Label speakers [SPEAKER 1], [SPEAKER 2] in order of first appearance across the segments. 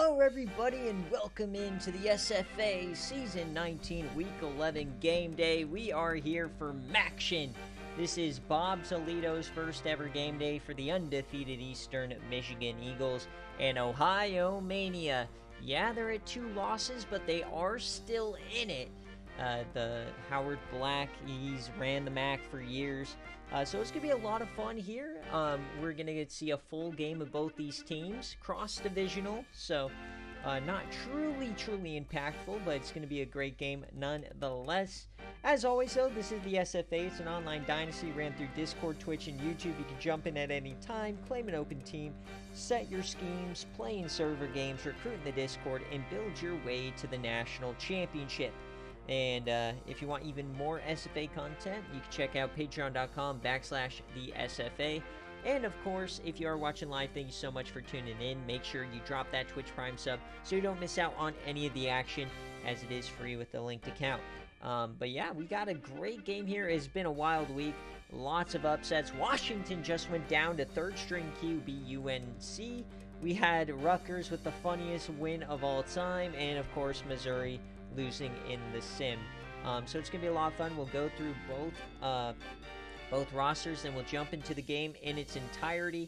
[SPEAKER 1] Hello everybody and welcome into the SFA Season 19 Week 11 Game Day. We are here for Maction. This is Bob Toledo's first ever game day for the undefeated Eastern Michigan Eagles and Ohio Mania. Yeah, they're at 2 losses, but they are still in it. The Howard Black, he's ran the MAC for years. So it's going to be a lot of fun here. We're going to get to see a full game of both these teams, cross-divisional, so not truly impactful, but it's going to be a great game nonetheless. As always, though, this is the SFA. It's an online dynasty ran through Discord, Twitch, and YouTube. You can jump in at any time, claim an open team, set your schemes, play in server games, recruit in the Discord, and build your way to the national championship. And if you want even more SFA content, you can check out patreon.com/the SFA. And of course, if you are watching live, thank you so much for tuning in. Make sure you drop that Twitch Prime sub so you don't miss out on any of the action, as it is free with the linked account. But yeah, we got a great game here. It's been a wild week. Lots of upsets. Washington just went down to third-string QB UNC. We had Rutgers with the funniest win of all time. And of course, Missouri losing in the sim. So it's gonna be a lot of fun. We'll go through both rosters, and we'll jump into the game in its entirety.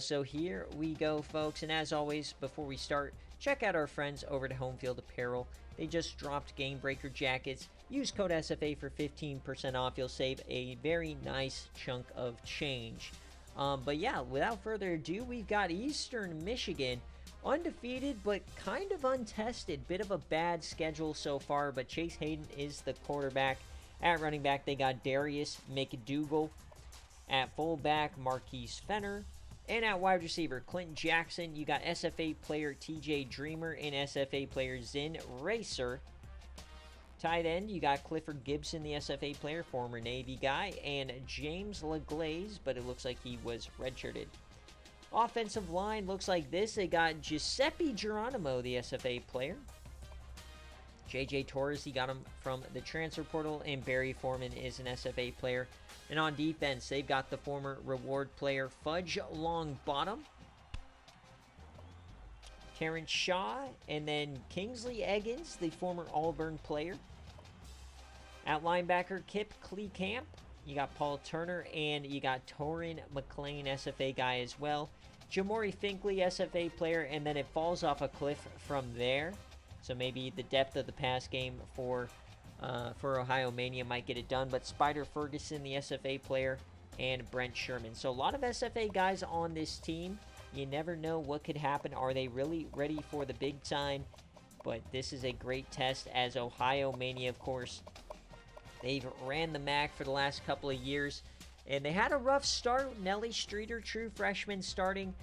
[SPEAKER 1] So here we go, folks, and as always, before we start, check out our friends over at Home Field Apparel. They just dropped Game Breaker jackets. Use code SFA for 15% off. You'll save a very nice chunk of change. But yeah, without further ado, we've got Eastern Michigan undefeated, but kind of untested. Bit of a bad schedule so far, but Chase Hayden is the quarterback. At running back, they got Darius McDougal. At fullback, Marquise Fenner. And at wide receiver, Clinton Jackson. You got SFA player TJ Dreamer and SFA player Zin Racer. Tight end, you got Clifford Gibson, the SFA player, former Navy guy, and James LaGlaze, but it looks like he was redshirted. Offensive line looks like this. They got Giuseppe Geronimo, the SFA player. JJ Torres, he got him from the transfer portal, and Barry Foreman is an SFA player. And on defense, they've got the former reward player Fudge Longbottom, Terrence Shaw, and then Kingsley Eggins, the former Auburn player. At linebacker, Kip Kleekamp. You got Paul Turner, and you got Torin McLean, SFA guy as well. Jamori Finkley, SFA player, and then it falls off a cliff from there. So maybe the depth of the pass game for Ohio Mania might get it done. But Spider Ferguson, the SFA player, and Brent Sherman. So a lot of SFA guys on this team. You never know what could happen. Are they really ready for the big time? But this is a great test, as Ohio Mania, of course, they've ran the MAC for the last couple of years. And they had a rough start. Nelly Streeter, true freshman, starting.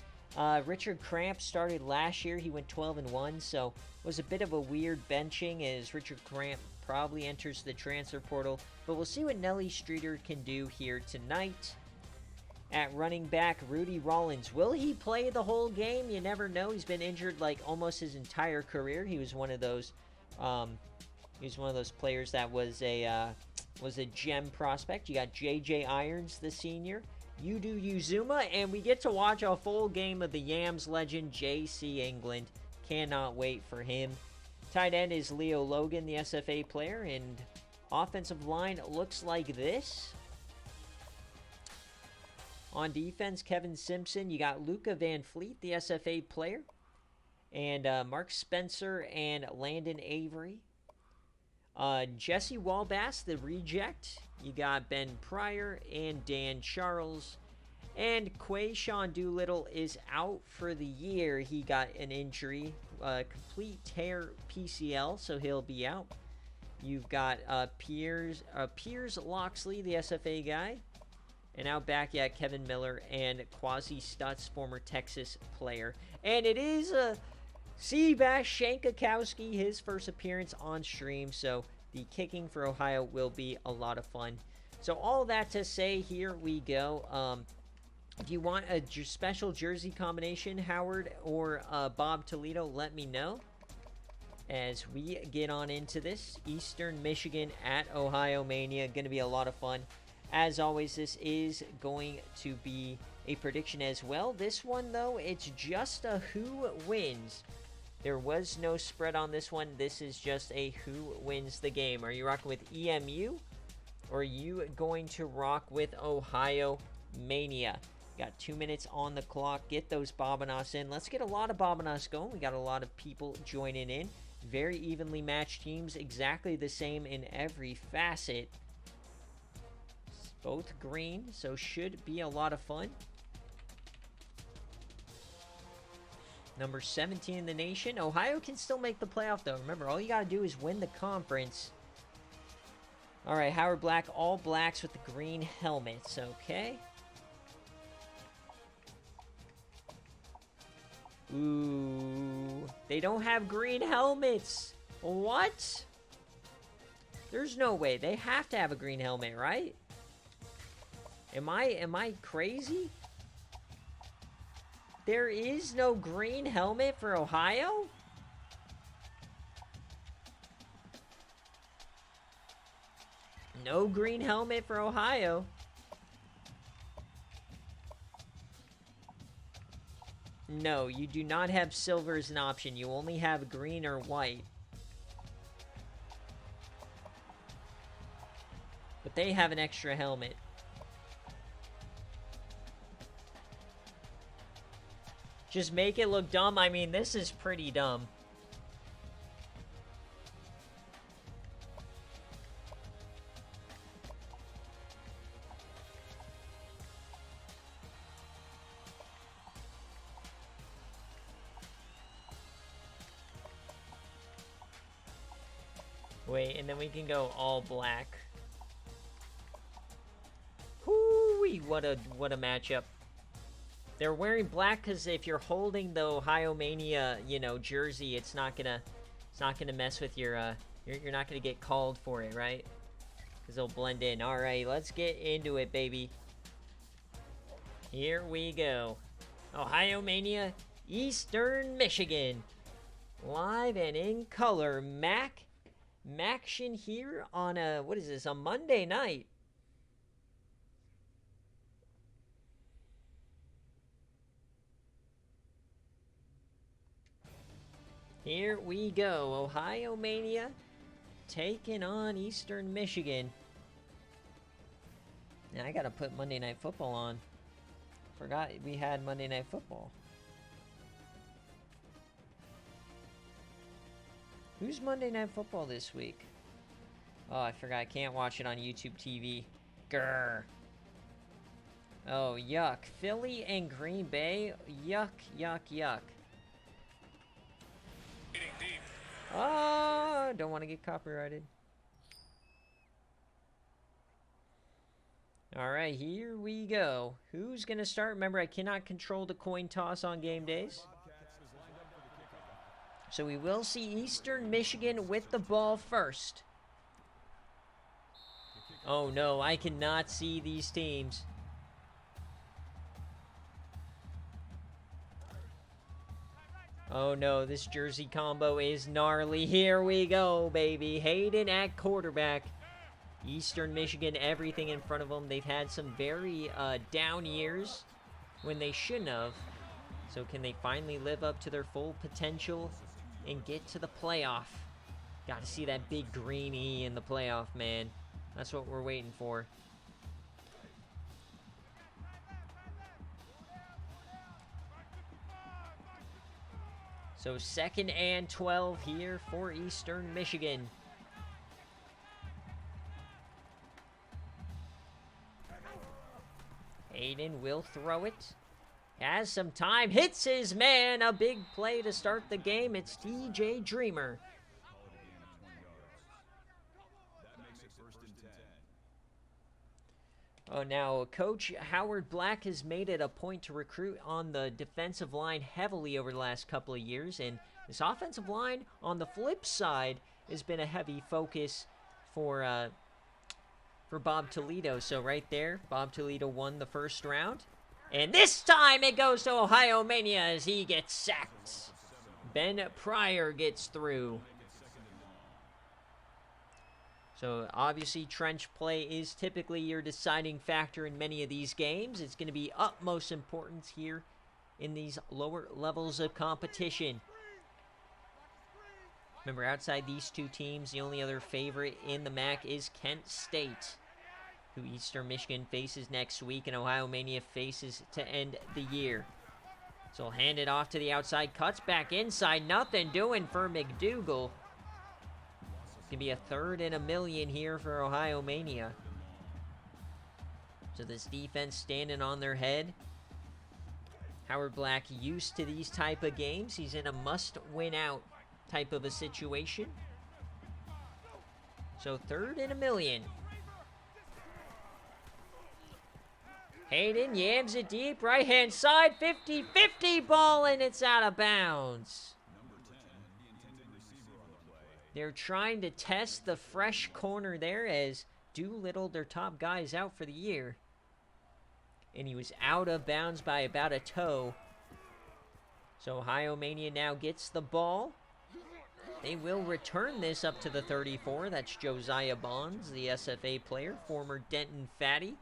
[SPEAKER 1] Richard Cramp started last year. He went 12-1, so it was a bit of a weird benching, as Richard Cramp probably enters the transfer portal. But we'll see what Nelly Streeter can do here tonight. At running back, Rudy Rollins. Will he play the whole game? You never know. He's been injured like almost his entire career. He was one of those players that was a gem prospect. You got J.J. Irons, the senior, Udu Uzuma, and we get to watch a full game of the Yams legend, J.C. England. Cannot wait for him. Tight end is Leo Logan, the SFA player, and offensive line looks like this. On defense, Kevin Simpson. You got Luca Van Fleet, the SFA player, and Mark Spencer and Landon Avery. Jesse Walbass, the reject. You got Ben Pryor and Dan Charles. And Quayshawn Doolittle is out for the year. He got an injury, complete tear PCL, so he'll be out. You've got Piers Loxley, the SFA guy. And out back, yeah, Kevin Miller and Quasi Stutz, former Texas player. And it is Seabass Shankakowski, his first appearance on stream, so the kicking for Ohio will be a lot of fun. So all that to say, here we go. If you want a special jersey combination, Howard or Bob Toledo, let me know as we get on into this. Eastern Michigan at Ohio Mania, going to be a lot of fun. As always, this is going to be a prediction as well. This one, though, it's just a who wins. There was no spread on this one. This is just a who wins the game. Are you rocking with EMU? Or are you going to rock with Ohio Mania? Got 2 minutes on the clock. Get those Bobanos in. Let's get a lot of Bobanos going. We got a lot of people joining in. Very evenly matched teams. Exactly the same in every facet. Both green, so should be a lot of fun. Number 17 in the nation. Ohio can still make the playoff, though. Remember, all you got to do is win the conference. All right, Howard Black, all blacks with the green helmets, okay? Ooh, they don't have green helmets. What? There's no way. They have to have a green helmet, right? Am I crazy? There is no green helmet for Ohio? No green helmet for Ohio. No, you do not have silver as an option. You only have green or white. But they have an extra helmet. Just make it look dumb. I mean, this is pretty dumb. Wait, and then we can go all black. Hoo-wee, what a matchup. They're wearing black because if you're holding the Ohio Mania, you know, jersey, it's not gonna mess with your you're not gonna get called for it, right? Because they'll blend in. All right, let's get into it, baby. Here we go. Ohio Mania, Eastern Michigan, live and in color. Maction here on a, what is this, a Monday night. Here we go. Ohio Mania taking on Eastern Michigan. Now I gotta put Monday Night Football on. Forgot we had Monday Night Football. Who's Monday Night Football this week? Oh, I forgot. I can't watch it on YouTube TV. Grr. Oh, yuck. Philly and Green Bay. Yuck, yuck, yuck. Oh, don't want to get copyrighted. All right, here we go. Who's going to start? Remember, I cannot control the coin toss on game days. So we will see Eastern Michigan with the ball first. Oh no, I cannot see these teams. Oh no, this jersey combo is gnarly. Here we go, baby. Hayden at quarterback. Eastern Michigan, everything in front of them. They've had some very down years when they shouldn't have. So can they finally live up to their full potential and get to the playoff? Got to see that big green E in the playoff, man. That's what we're waiting for. So 2nd and 12 here for Eastern Michigan. Hayden will throw it. Has some time, hits his man, a big play to start the game. It's TJ Dreamer. Oh, now Coach Howard Black has made it a point to recruit on the defensive line heavily over the last couple of years, and this offensive line on the flip side has been a heavy focus for Bob Toledo. So right there, Bob Toledo won the first round. And this time it goes to Ohio Mania as he gets sacked. Ben Pryor gets through. So obviously trench play is typically your deciding factor in many of these games. It's going to be utmost importance here in these lower levels of competition. Remember, outside these two teams, the only other favorite in the MAC is Kent State, who Eastern Michigan faces next week and Ohio Mania faces to end the year. So he'll hand it off to the outside, cuts back inside, nothing doing for McDougal. It's going to be a 3rd and 1,000,000 here for Ohio Mania. So this defense standing on their head. Howard Black used to these type of games. He's in a must-win out type of a situation. So 3rd and 1,000,000. Hayden yams it deep, right-hand side, 50-50 ball, and it's out of bounds. They're trying to test the fresh corner there as Doolittle, their top guy, is out for the year. And he was out of bounds by about a toe. So Ohio Mania now gets the ball. They will return this up to the 34. That's Josiah Bonds, the SFA player, former Denton Fatty.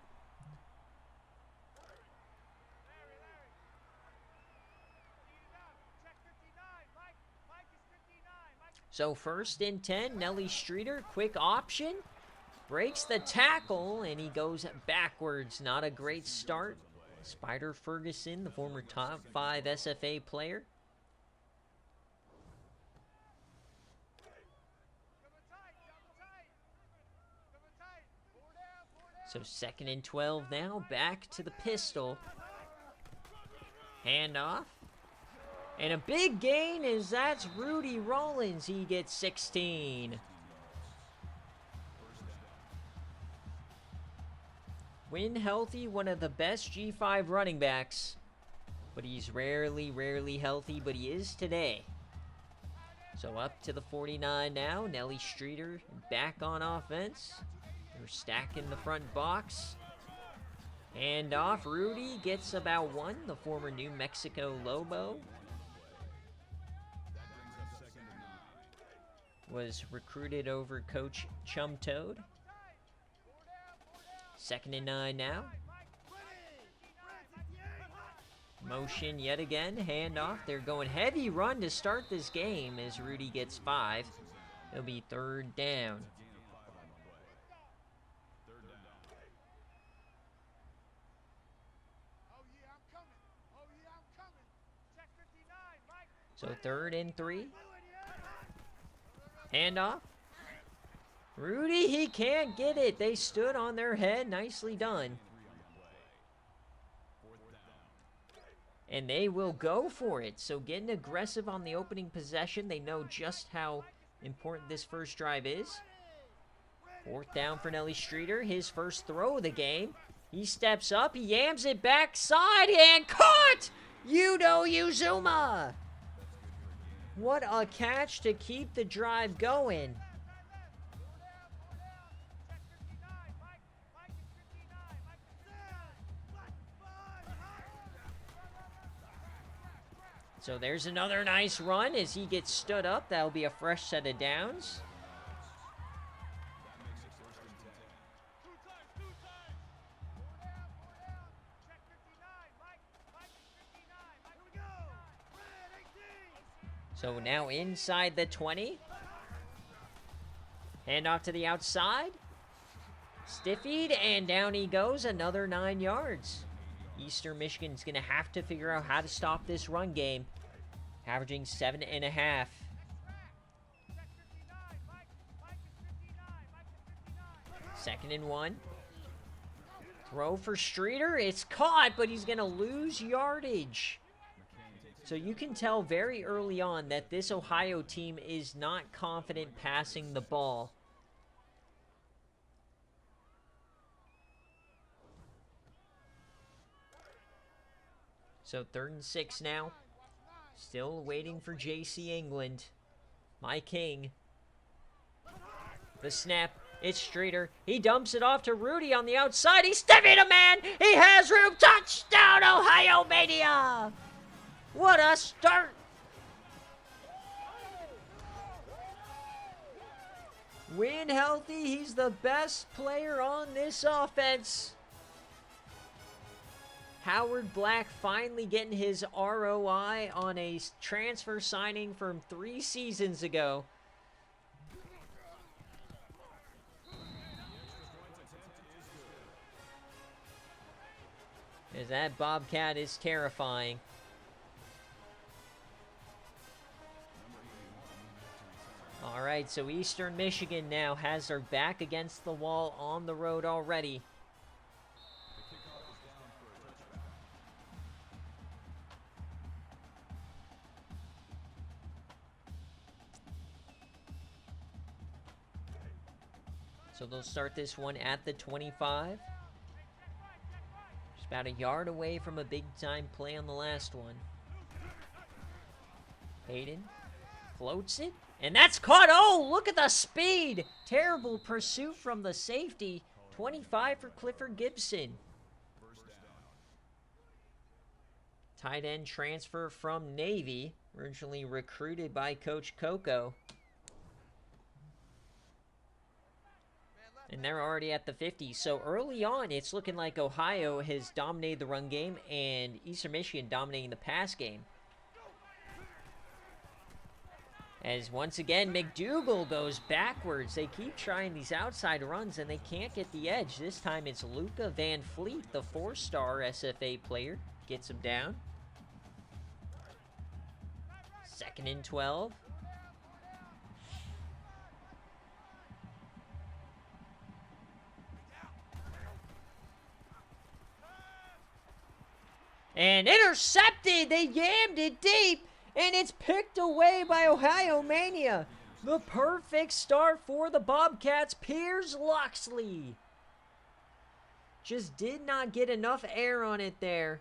[SPEAKER 1] So 1st and 10, Nelly Streeter, quick option. Breaks the tackle, and he goes backwards. Not a great start. Spider Ferguson, the former top 5 SFA player. So 2nd and 12 now, back to the pistol. Handoff. And a big gain is that's Rudy Rollins. He gets 16. Win healthy, one of the best G5 running backs. But he's rarely healthy, but he is today. So up to the 49 now. Nelly Streeter back on offense. They're stacking the front box. Hand off. Rudy gets about 1, the former New Mexico Lobo. Was recruited over Coach Chum Toad. 2nd and 9 now. Motion yet again, handoff. They're going heavy run to start this game as Rudy gets 5. It'll be 3rd down. So 3rd and 3. Handoff. Rudy, he can't get it. They stood on their head. Nicely done. And they will go for it. So getting aggressive on the opening possession. They know just how important this first drive is. 4th down for Nelly Streeter. His first throw of the game. He steps up. He yams it backside and caught! Yudo Uzuma. What a catch to keep the drive going. So there's another nice run as he gets stood up. That'll be a fresh set of downs. So now inside the 20. Hand off to the outside. Stiffied, and down he goes. Another 9 yards. Eastern Michigan's going to have to figure out how to stop this run game. Averaging 7.5. 2nd and 1. Throw for Streeter. It's caught, but he's going to lose yardage. So you can tell very early on that this Ohio team is not confident passing the ball. So 3rd and 6 now. Still waiting for J.C. England. My king. The snap. It's Streeter. He dumps it off to Rudy on the outside. He's stepping a man. He has room. Touchdown, Ohio Mania. What a start. Win healthy. He's the best player on this offense. Howard Black finally getting his ROI on a transfer signing from 3 seasons ago. As that Bobcat is terrifying. All right, so Eastern Michigan now has their back against the wall on the road already. So they'll start this one at the 25. Just about a yard away from a big-time play on the last one. Hayden floats it, and that's caught. Oh, look at the speed. Terrible pursuit from the safety. 25 for Clifford Gibson. Tight end transfer from Navy, originally recruited by Coach Coco. And they're already at the 50. So early on, it's looking like Ohio has dominated the run game and Eastern Michigan dominating the pass game. As once again, McDougal goes backwards. They keep trying these outside runs and they can't get the edge. This time it's Luca Van Fleet, the 4-star SFA player, gets him down. 2nd and 12. And intercepted! They yammed it deep! And it's picked away by Ohio Mania. The perfect start for the Bobcats. Piers Loxley just did not get enough air on it there.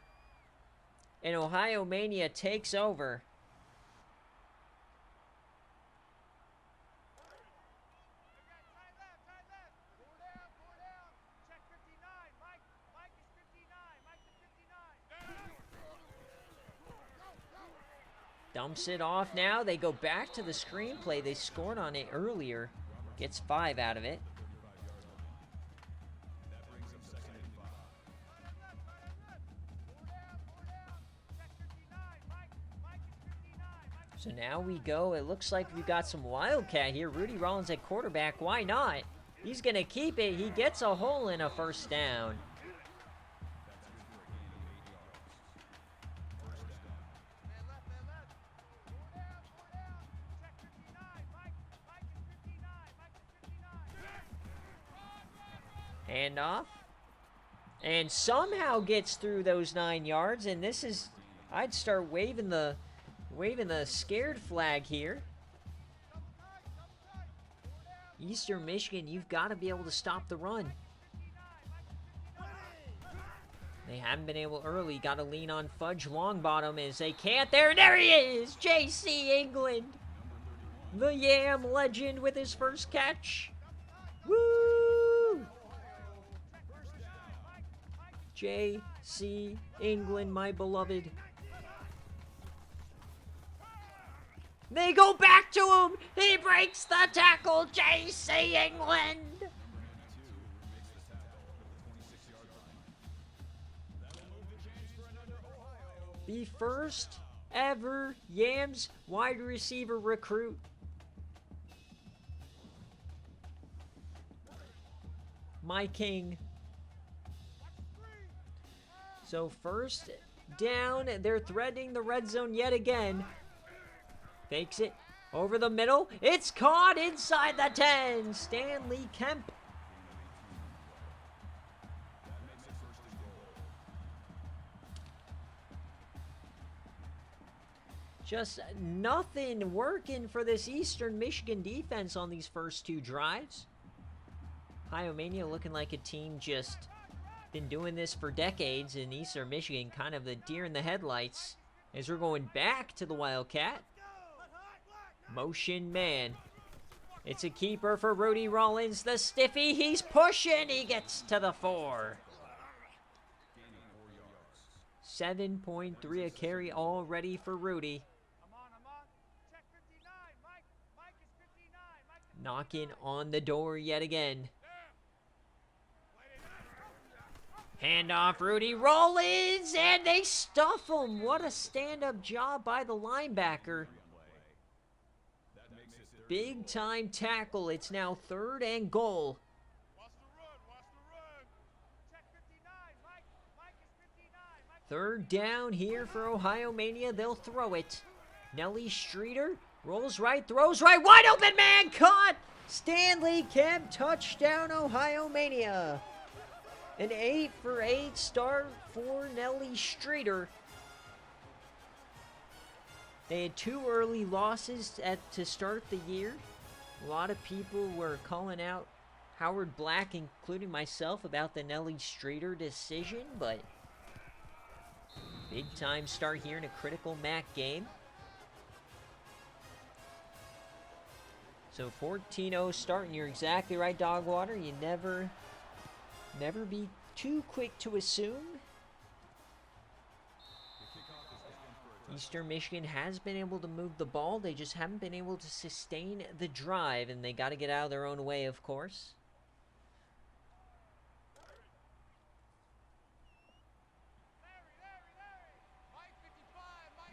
[SPEAKER 1] And Ohio Mania takes over. Dumps it off now. They go back to the screenplay. They scored on it earlier. Gets 5 out of it. So now we go. It looks like we've got some Wildcat here. Rudy Rollins at quarterback. Why not? He's going to keep it. He gets a hole in a first down. Handoff. And somehow gets through those 9 yards. And this is, I'd start waving the scared flag here. Eastern Michigan, you've got to be able to stop the run. They haven't been able early. Got to lean on Fudge Longbottom as they can't. There he is! J.C. England. The Yam legend with his first catch. Woo! J.C. England, my beloved. They go back to him. He breaks the tackle. J.C. England. The first ever Yams wide receiver recruit. My king. So first down, they're threatening the red zone yet again. Fakes it over the middle. It's caught inside the 10. Stanley Kemp. Just nothing working for this Eastern Michigan defense on these first 2 drives. Ohio Mania looking like a team just been doing this for decades, in Eastern Michigan kind of the deer in the headlights as we're going back to the Wildcat. Motion man. It's a keeper for Rudy Rollins. The stiffy, he's pushing. He gets to the 4. 7.3 a carry already for Rudy. Knocking on the door yet again. Handoff, Rudy Rollins, and they stuff him. What a stand-up job by the linebacker. Big time tackle. It's now 3rd and goal. Third down here for Ohio Mania. They'll throw it. Nelly Streeter rolls right, throws right. Wide open man caught. Stanley Kemp, touchdown Ohio Mania. An 8 for 8 start for Nelly Streeter. They had 2 early losses to start the year. A lot of people were calling out Howard Black, including myself, about the Nelly Streeter decision, but big time start here in a critical MAC game. So 14-0 start, and you're exactly right, Dogwater. You never be too quick to assume. Eastern Michigan has been able to move the ball. They just haven't been able to sustain the drive, and they got to get out of their own way, of course.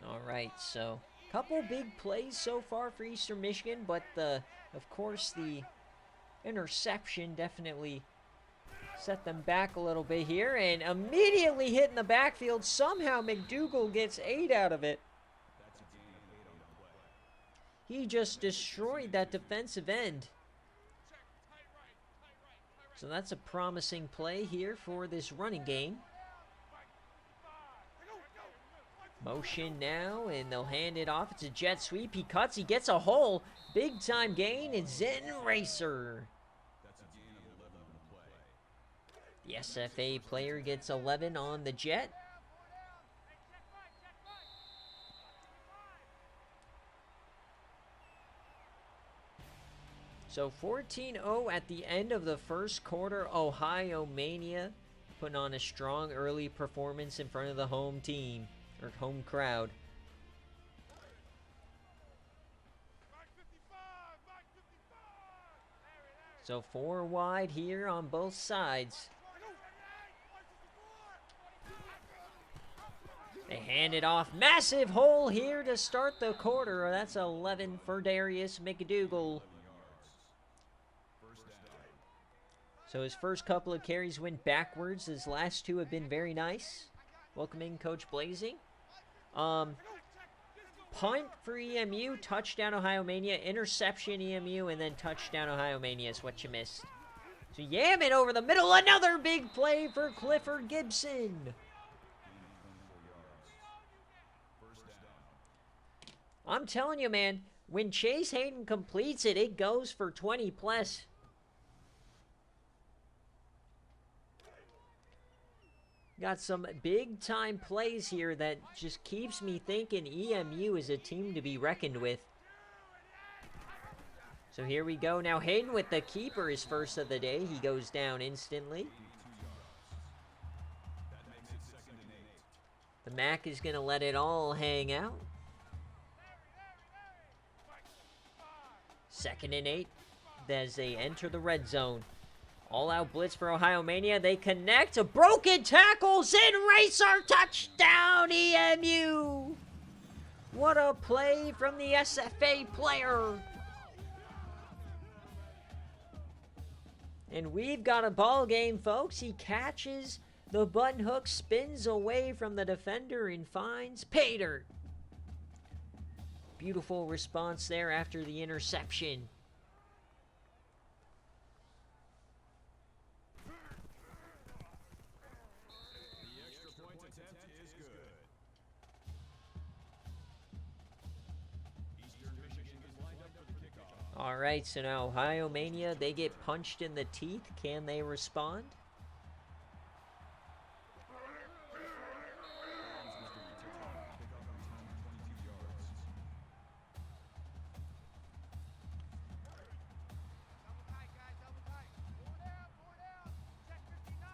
[SPEAKER 1] All right, so a couple big plays so far for Eastern Michigan, but of course the interception definitely set them back a little bit here, and immediately hit in the backfield. Somehow McDougal gets 8 out of it. He just destroyed that defensive end. So that's a promising play here for this running game. Motion now, and they'll hand it off. It's a jet sweep. He cuts. He gets a hole. Big time gain. It's Zen Racer. The SFA player gets 11 on the jet. So 14-0 at the end of the first quarter. Ohio Mania putting on a strong early performance in front of the home team, or home crowd. So 4 wide here on both sides. They hand it off. Massive hole here to start the quarter. That's 11 for Darius McDougal. So his first couple of carries went backwards. His last 2 have been very nice. Welcoming Coach Blazing. Punt for EMU, touchdown Ohio Mania, interception EMU, and then touchdown Ohio Mania is what you missed. So yam it over the middle. Another big play for Clifford Gibson. I'm telling you, man, when Chase Hayden completes it, it goes for 20 plus. Got some big-time plays here that just keeps me thinking EMU is a team to be reckoned with. So here we go. Now Hayden with the keeper, his first of the day. He goes down instantly. The MAC is going to let it all hang out. 2nd and 8 as they enter the red zone. All-out blitz for Ohio Mania. They connect. A broken tackle. Zen Racer. Touchdown, EMU. What a play from the SFA player. And we've got a ball game, folks. He catches the button hook, spins away from the defender, and finds pay dirt. Beautiful response there after the interception. All right, so now Ohio Mania, they get punched in the teeth. Can they respond?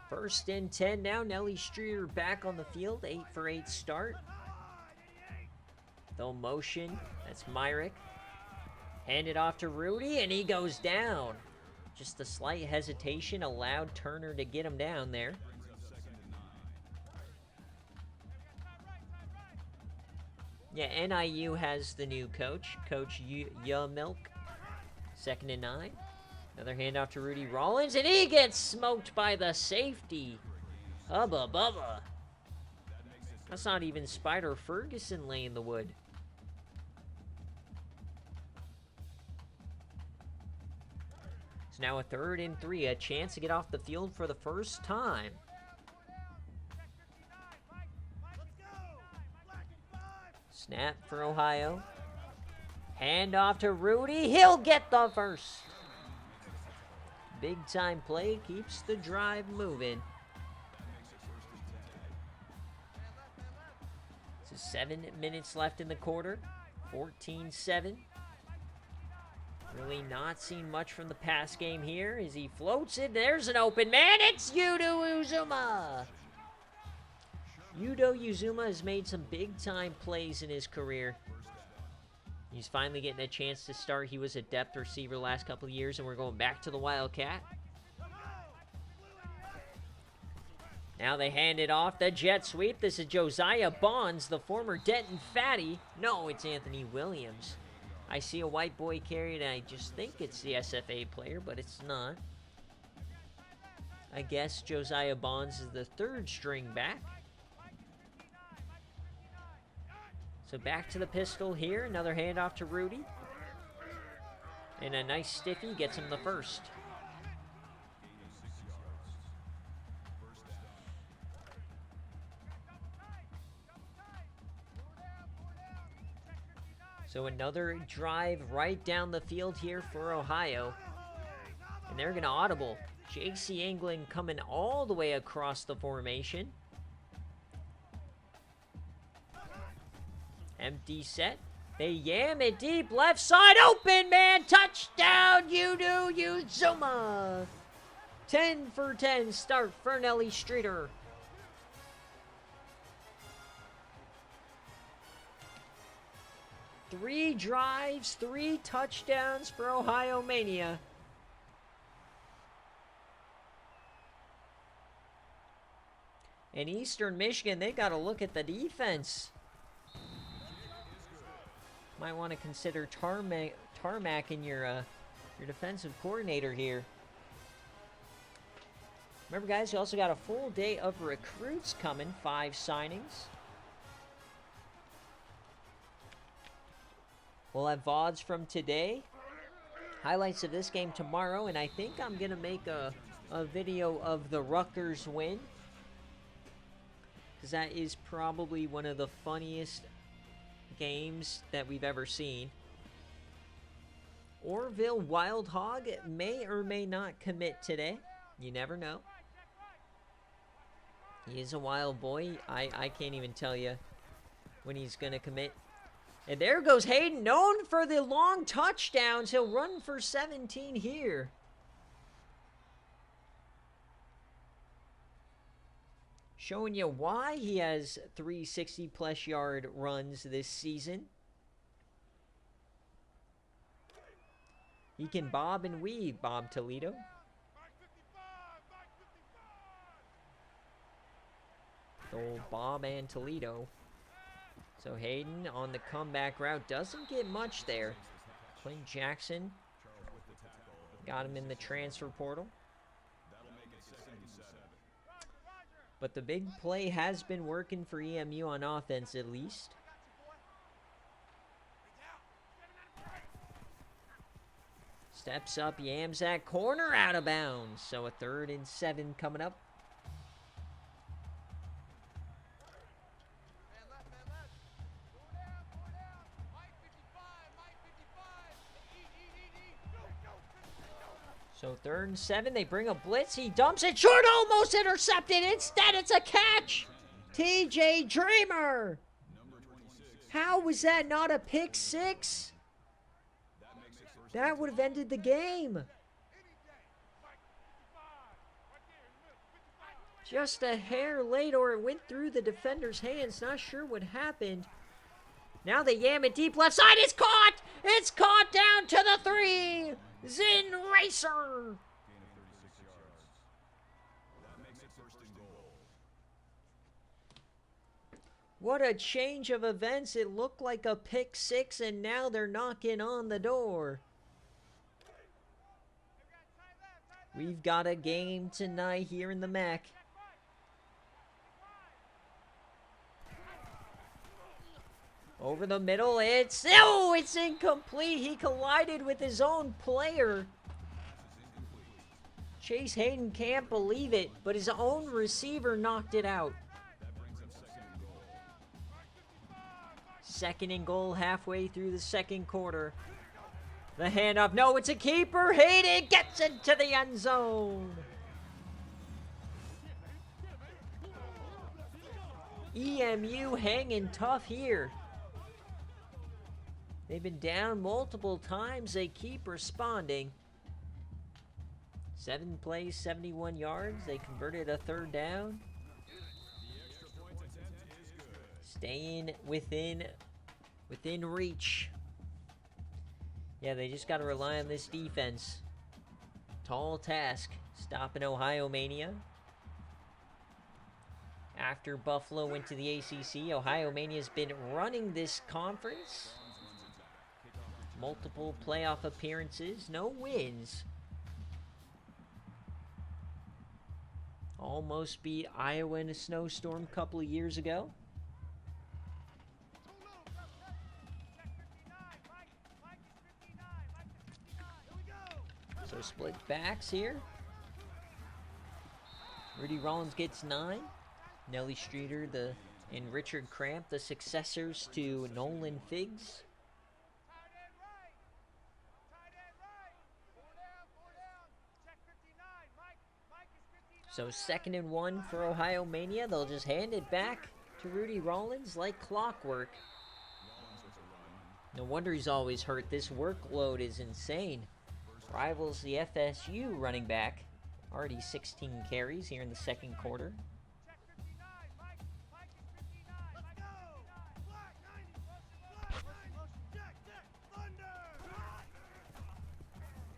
[SPEAKER 1] First and 10 now. Nelly Streeter back on the field. 8 for 8 start. They'll motion. That's Myrick. Hand it off to Rudy, and he goes down. Just a slight hesitation allowed Turner to get him down there. Yeah, NIU has the new coach, Coach Milk. 2nd and 9. Another handoff to Rudy Rollins, and he gets smoked by the safety. Hubba bubba. That's not even Spider Ferguson laying the wood. It's now a 3rd and 3, a chance to get off the field for the first time. Snap for Ohio. Hand off to Rudy. He'll get the first. Big time play keeps the drive moving. So 7 minutes left in the quarter. 14-7. Really not seen much from the pass game here as he floats it. There's an open man. It's Yudo Uzuma. Yudo Uzuma has made some big-time plays in his career. He's finally getting a chance to start. He was a depth receiver the last couple of years, and we're going back to the Wildcat. Now they hand it off. The jet sweep. This is Josiah Bonds, the former Denton Fatty. No, it's Anthony Williams. I see a white boy carry it, and I just think it's the SFA player, but it's not. I guess Josiah Bonds is the 3rd string back. So back to the pistol here. Another handoff to Rudy. And a nice stiffy gets him the first. So another drive right down the field here for Ohio. And they're going to audible. J.C. England coming all the way across the formation. Empty set. They yam it deep. Left side open, man. Touchdown, Yudo Uzuma. 10 for 10 start for Nelly Streeter. Three drives, 3 touchdowns for Ohio Mania. And Eastern Michigan, they got to look at the defense. Might want to consider Tarmac in your defensive coordinator here. Remember, guys, you also got a full day of recruits coming. 5 signings. We'll have VODs from today. Highlights of this game tomorrow. And I think I'm going to make a video of the Rutgers win. Because that is probably one of the funniest games that we've ever seen. Orville Wild Hog may or may not commit today. You never know. He is a wild boy. I can't even tell you when he's going to commit. And there goes Hayden, known for the long touchdowns. He'll run for 17 here. Showing you why he has 360-plus yard runs this season. He can bob and weave, Bob Toledo. Old Bob and Toledo. So Hayden on the comeback route doesn't get much there. Clint Jackson got him in the transfer portal. But the big play has been working for EMU on offense, at least. Steps up, yams that corner, out of bounds. So a 3rd and 7 coming up. So 3rd and 7, they bring a blitz. He dumps it short, almost intercepted. Instead, it's a catch. TJ Dreamer. How was that not a pick 6? That would have ended the game. Just a hair late, or it went through the defender's hands. Not sure what happened. Now they yam it deep left side. It's caught. It's caught down to the 3. Zin Racer. What a change of events. It looked like a pick 6, and now they're knocking on the door. We've got a game tonight here in the MAC. Over the middle, it's incomplete. He collided with his own player. Chase Hayden can't believe it, but his own receiver knocked it out. Second and goal halfway through the second quarter. The handoff, no, it's a keeper. Hayden gets into the end zone. EMU hanging tough here. They've been down multiple times. They keep responding. 7 plays, 71 yards. They converted a third down. Staying within reach. Yeah, they just got to rely on this defense. Tall task, stopping Ohio Mania. After Buffalo went to the ACC, Ohio Mania's been running this conference. Multiple playoff appearances, no wins. Almost beat Iowa in a snowstorm a couple of years ago. So split backs here. Rudy Rollins gets 9. Nelly Streeter and Richard Cramp, the successors to Nolan Figgs. So 2nd and 1 for Ohio Mania. They'll just hand it back to Rudy Rollins like clockwork. No wonder he's always hurt. This workload is insane. Rivals the FSU running back. Already 16 carries here in the second quarter.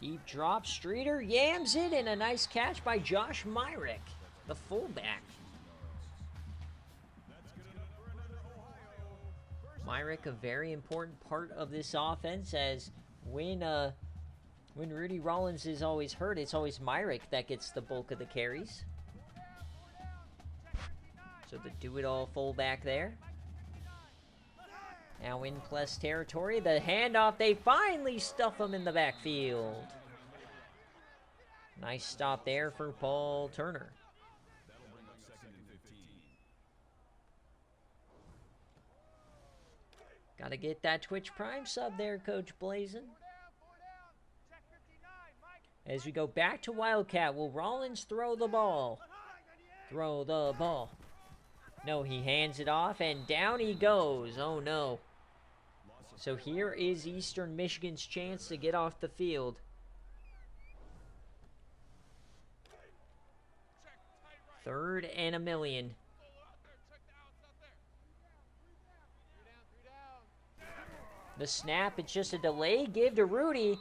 [SPEAKER 1] Deep drop, Streeter yams it, and a nice catch by Josh Myrick, the fullback. Myrick, a very important part of this offense, as when Rudy Rollins is always hurt, it's always Myrick that gets the bulk of the carries. So the do-it-all fullback there. Now in plus territory, the handoff, they finally stuff him in the backfield. Nice stop there for Paul Turner. Gotta get that Twitch Prime sub there, Coach Blazin. As we go back to Wildcat, will Rollins throw the ball? Throw the ball. No, he hands it off, and down he goes. Oh, no. So here is Eastern Michigan's chance to get off the field. Third and 1,000,000. The snap, it's just a delay. Give to Rudy.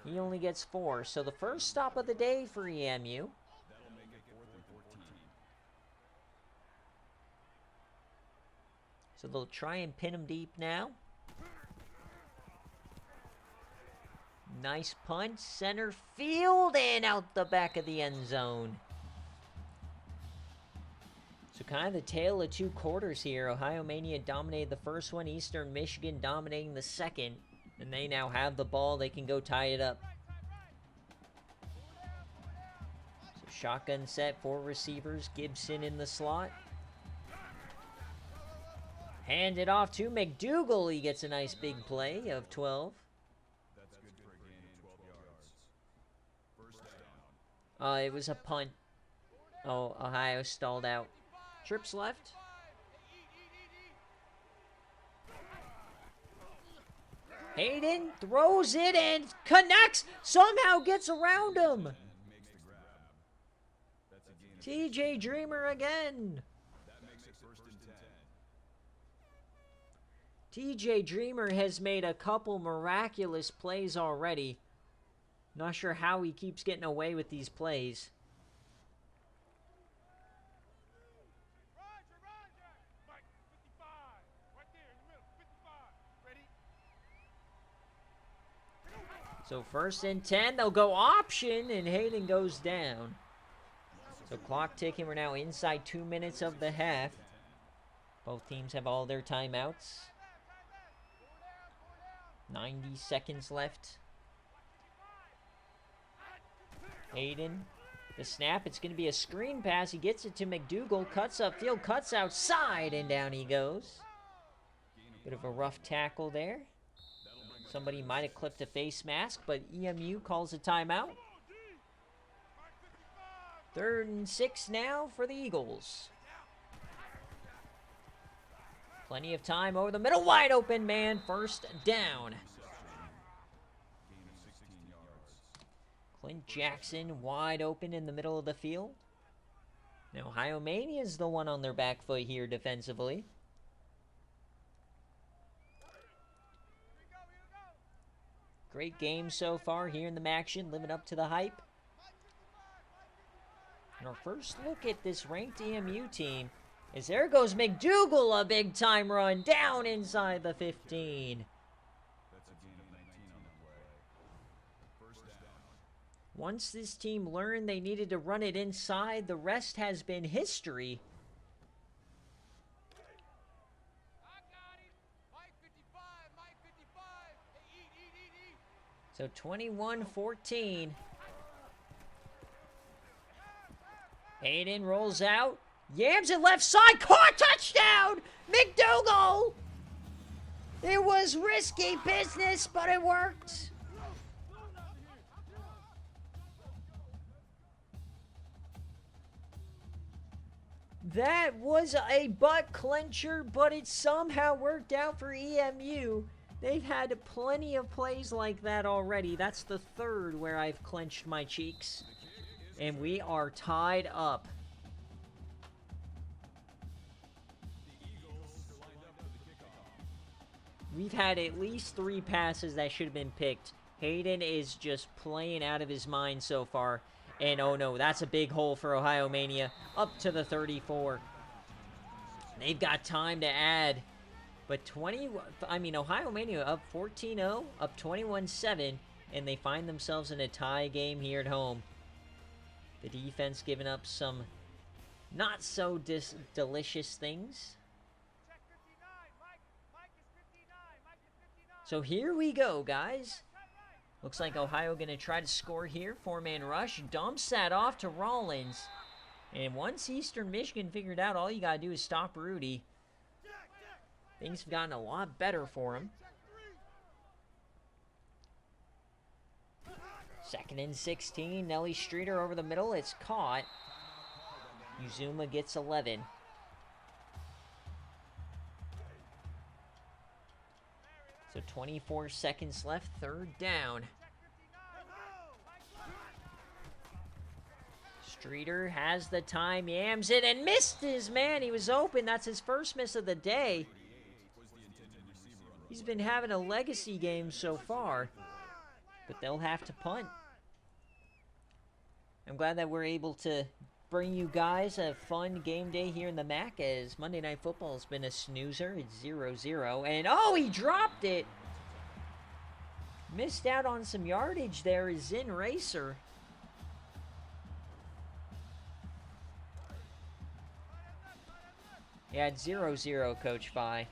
[SPEAKER 1] He only gets 4. So the first stop of the day for EMU. So they'll try and pin him deep now. Nice punt, center field, and out the back of the end zone. So kind of the tale of two quarters here. Ohio Mania dominated the first one, Eastern Michigan dominating the second. And they now have the ball, they can go tie it up. So shotgun set, 4 receivers, Gibson in the slot. Hand it off to McDougal. He gets a nice big play of 12.
[SPEAKER 2] That's good for a gain of 12 yards. First down.
[SPEAKER 1] It was a punt. Oh, Ohio stalled out. Trips left. Hayden throws it and connects. Somehow gets around him. TJ Dreamer again. TJ Dreamer has made a couple miraculous plays already. Not sure how he keeps getting away with these plays. So 1st and 10, they'll go option, and Hayden goes down. So clock ticking, we're now inside 2 minutes of the half. Both teams have all their timeouts. 90 seconds left. Hayden, the snap. It's going to be a screen pass. He gets it to McDougal. Cuts upfield, cuts outside, and down he goes. Bit of a rough tackle there. Somebody might have clipped a face mask, but EMU calls a timeout. 3rd and 6 now for the Eagles. Plenty of time over the middle. Wide open man. 1st down. Clint Jackson wide open in the middle of the field. Now, Ohio Mania is the one on their back foot here defensively. Great game so far here in the Maction, living up to the hype. And our first look at this ranked EMU team is there goes McDougal, a big time run down inside the 15. Once this team learned they needed to run it inside, the rest has been history. So 21-14. Hayden rolls out. Yams it left side. Caught, touchdown! McDougal! It was risky business, but it worked. That was a butt clencher, but it somehow worked out for EMU. They've had plenty of plays like that already. That's the 3rd where I've clenched my cheeks. And we are tied up. We've had at least 3 passes that should have been picked. Hayden is just playing out of his mind so far. And oh no, that's a big hole for Ohio Mania. Up to the 34. They've got time to add. But Ohio Mania up 14-0, up 21-7, and they find themselves in a tie game here at home. The defense giving up some not so delicious things. So here we go, guys. Looks like Ohio going to try to score here. 4-man rush. Dumps that off to Rollins. And once Eastern Michigan figured out all you got to do is stop Rudy, things have gotten a lot better for him. 2nd and 16. Nelly Streeter over the middle. It's caught. Uzuma gets 11. So 24 seconds left. 3rd down. Streeter has the time. Yams it and missed his man. He was open. That's his first miss of the day. He's been having a legacy game so far, but they'll have to punt. I'm glad that we're able to bring you guys a fun game day here in the MAC, as Monday Night Football has been a snoozer. It's 0-0, and oh, he dropped it! Missed out on some yardage there is Zin Racer. Yeah, it's 0-0, Coach Phi.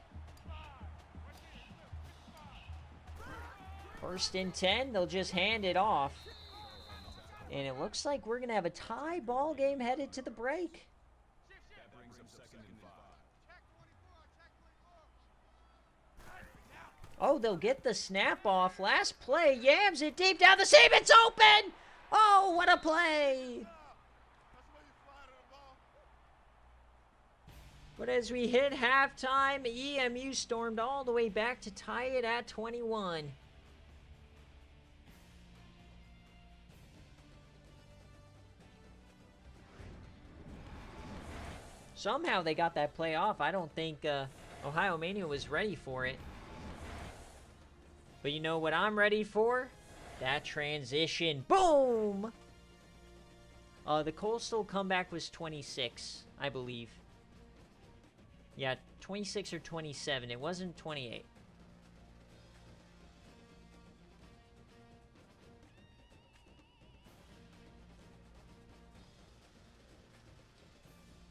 [SPEAKER 1] 1st and 10, they'll just hand it off. And it looks like we're going to have a tie ball game headed to the break. Oh, they'll get the snap off. Last play, Yams it deep down the seam. It's open! Oh, what a play! But as we hit halftime, EMU stormed all the way back to tie it at 21. Somehow they got that play off. I don't think Ohio Mania was ready for it. But you know what I'm ready for? That transition. Boom! The Coastal comeback was 26, I believe. Yeah, 26 or 27. It wasn't 28.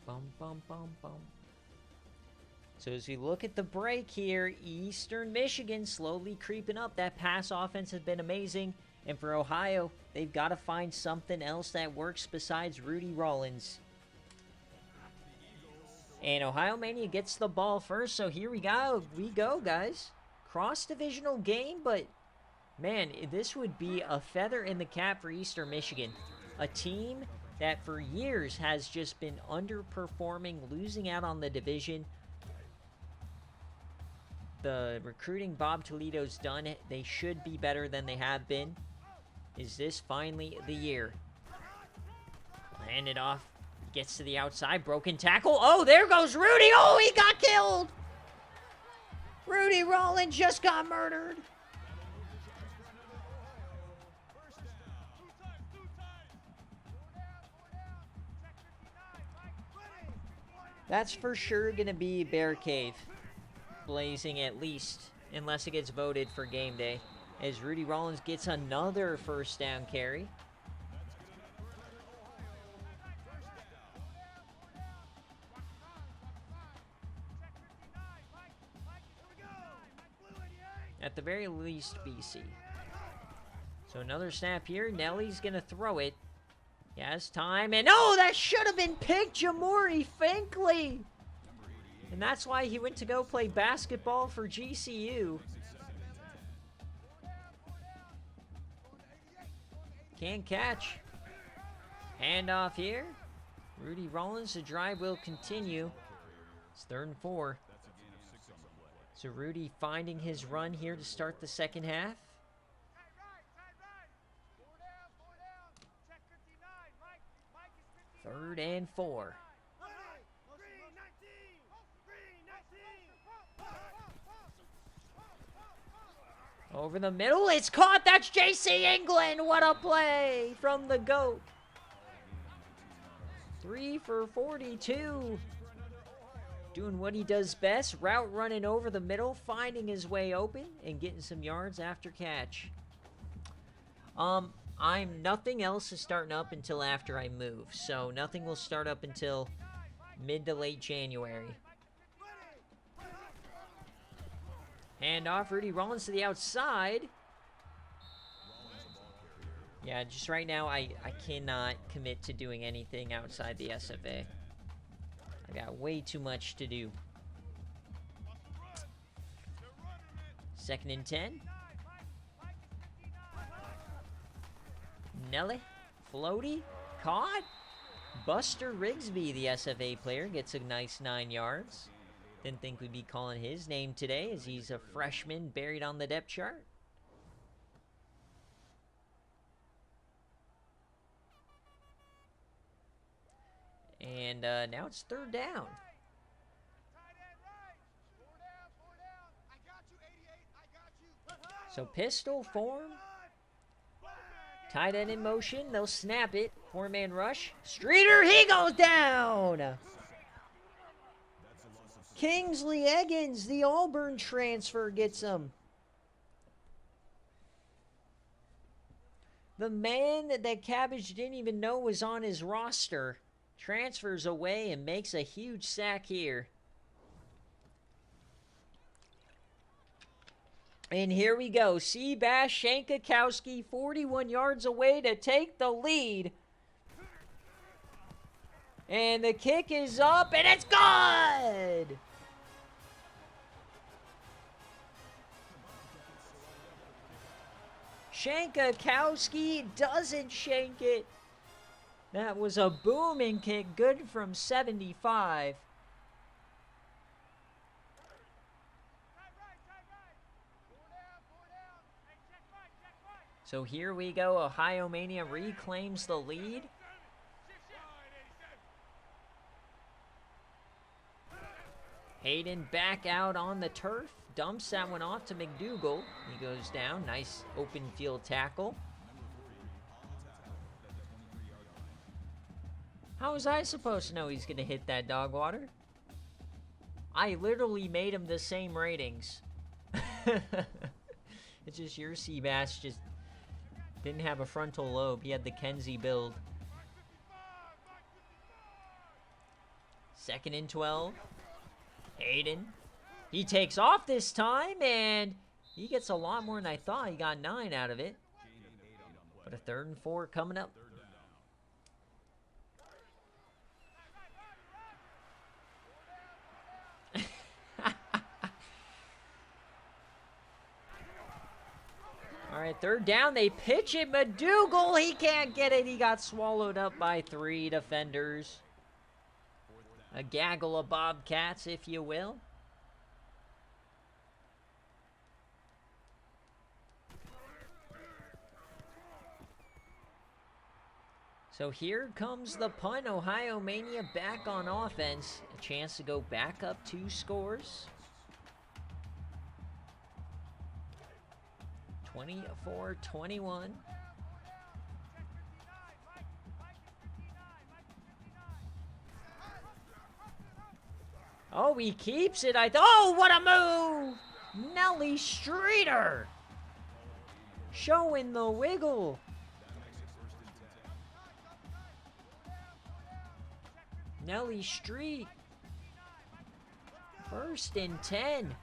[SPEAKER 1] Bum, bum, bum, bum. So as we look at the break here, Eastern Michigan slowly creeping up. That pass offense has been amazing. And for Ohio, they've got to find something else that works besides Rudy Rollins. And Ohio Mania gets the ball first, so here we go, guys. Cross-divisional game, but, man, this would be a feather in the cap for Eastern Michigan. A team that for years has just been underperforming, losing out on the division. The recruiting Bob Toledo's done, they should be better than they have been. Is this finally the year? Hand it off. Gets to the outside. Broken tackle. Oh, there goes Rudy. Oh, he got killed. Rudy Rollins just got murdered. That's for sure going to be BearCave blazing at least, unless it gets voted for game day, as Rudy Rollins gets another first down carry. At the very least, BC. So another snap here. Nelly's going to throw it. He has time. And oh, that should have been picked. Jamori Finkley. And that's why he went to go play basketball for GCU. Can't catch. Handoff here. Rudy Rollins, the drive will continue. It's 3rd and 4. So Rudy finding his run here to start the second half. Third and 4. Over the middle, it's caught. That's JC England. What a play from the GOAT. 3 for 42. Doing what he does best, route running over the middle, finding his way open, and getting some yards after catch. Nothing else is starting up until after I move, so nothing will start up until mid to late January. Hand off, Rudy Rollins to the outside. Yeah, just right now, I cannot commit to doing anything outside the SFA. I got way too much to do. 2nd and 10. Nelly, floaty, caught. Buster Rigsby, the SFA player, gets a nice 9 yards. Didn't think we'd be calling his name today, as he's a freshman buried on the depth chart. And now it's 3rd down. So pistol form. Tight end in motion. They'll snap it. 4-man rush. Streeter, he goes down. Kingsley Eggins, the Auburn transfer, gets him. The man that Cabbage didn't even know was on his roster transfers away and makes a huge sack here. And here we go. Seabass Shankakowski 41 yards away to take the lead. And the kick is up, and it's good! Shankakowski doesn't shank it. That was a booming kick, good from 75. So here we go. Ohio Mania reclaims the lead. Hayden back out on the turf. Dumps that one off to McDougal. He goes down. Nice open field tackle. How was I supposed to know he's going to hit that dog water? I literally made him the same ratings. It's just your Seabass just didn't have a frontal lobe. He had the Kenzie build. 2nd and 12. Hayden. He takes off this time, and he gets a lot more than I thought. He got 9 out of it. But a 3rd and 4 coming up. All right, 3rd down. They pitch it. McDougal, he can't get it. He got swallowed up by 3 defenders. A gaggle of Bobcats, if you will. So here comes the punt. Ohio Mania back on offense. A chance to go back up 2 scores. 24-21. Oh, he keeps it. Oh, what a move! Nelly Streeter showing the wiggle. Nelly Street. 1st and 10.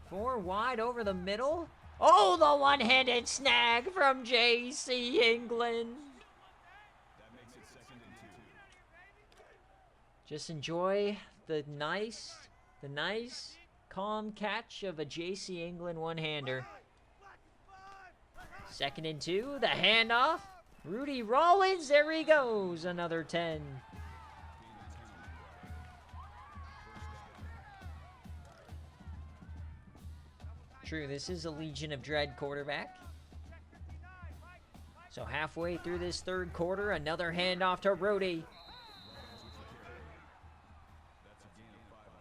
[SPEAKER 1] 4 wide over the middle. Oh, the one-handed snag from J.C. England. Just enjoy the nice, calm catch of a J.C. England one-hander. 2nd and 2, the handoff. Rudy Rollins, there he goes, another 10. True, this is a Legion of Dread quarterback. So halfway through this 3rd quarter, another handoff to Rudy.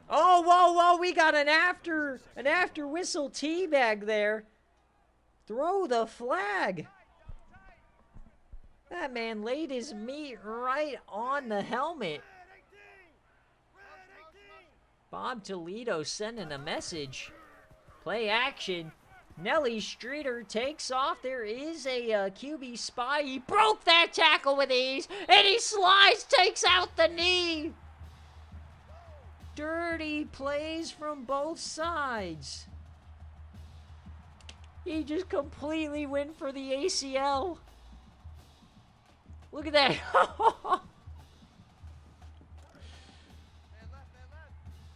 [SPEAKER 1] Oh, whoa, we got an after whistle teabag there. Throw the flag. That man laid his meat right on the helmet. Bob Toledo sending a message. Play action. Nelly Streeter takes off. There is a QB spy. He broke that tackle with ease, and he slides, takes out the knee. Dirty plays from both sides. He just completely went for the ACL. Look at that.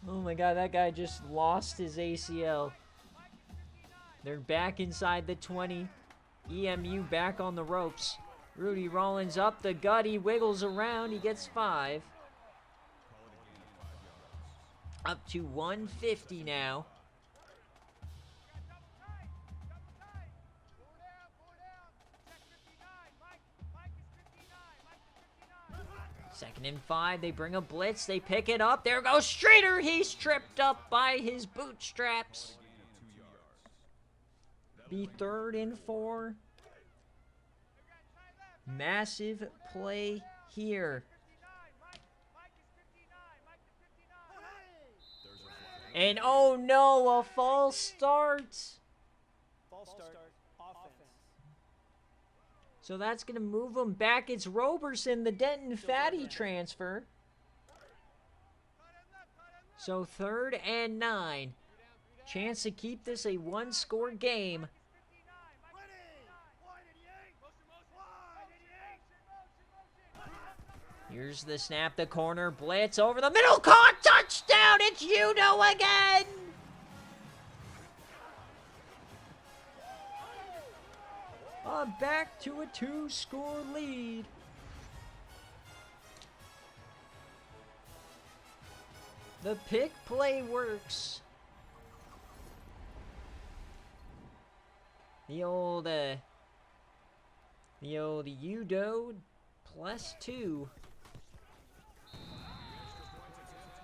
[SPEAKER 1] Oh my God, that guy just lost his ACL. They're back inside the 20. EMU back on the ropes. Rudy Rollins up the gut. He wiggles around. He gets 5. Up to 150 now. Second and 5. They bring a blitz. They pick it up. There goes Streeter. He's tripped up by his bootstraps. Be 3rd and 4. Massive play here. And oh no, a false start.
[SPEAKER 3] False start, offense.
[SPEAKER 1] So that's going to move him back. It's Roberson, the Denton Fatty transfer. So 3rd and 9. Chance to keep this a 1-score game. Here's the snap, the corner, blitz over the middle, caught, touchdown, it's Udo again! Back to a 2-score lead. The pick play works. The old Udo +2.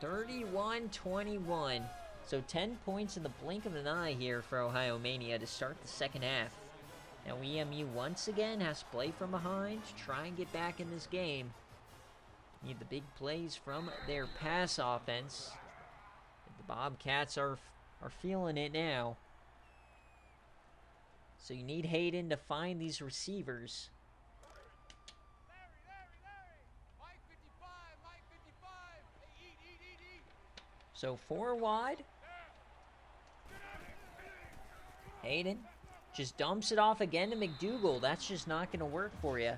[SPEAKER 1] 31-21. So 10 points in the blink of an eye here for Ohio Mania to start the 2nd half. Now EMU once again has to play from behind to try and get back in this game. Need the big plays from their pass offense. The Bobcats are feeling it now. So you need Hayden to find these receivers. So 4 wide. Hayden just dumps it off again to McDougal. That's just not going to work for you.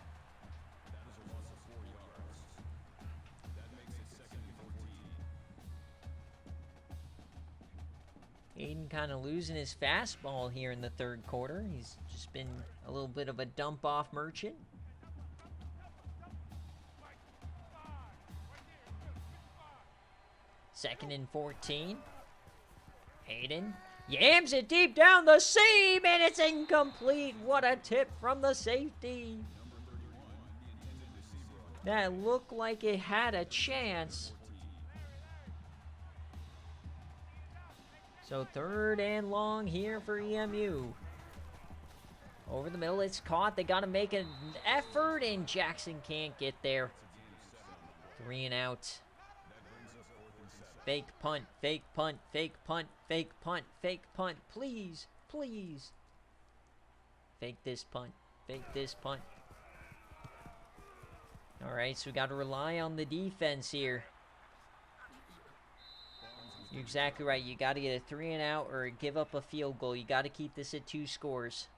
[SPEAKER 1] Hayden kind of losing his fastball here in the third quarter. He's just been a little bit of a dump-off merchant. Second and 14. Hayden yams it deep down the seam, and it's incomplete. What a tip from the safety. That looked like it had a chance. So third and long here for EMU. Over the middle, it's caught. They got to make an effort, and Jackson can't get there. 3 and out. Fake punt, fake punt, fake punt, fake punt, fake punt. Please, please. Fake this punt, fake this punt. All right, so we got to rely on the defense here. You're exactly right. You got to get a 3 and out or give up a field goal. You got to keep this at 2 scores.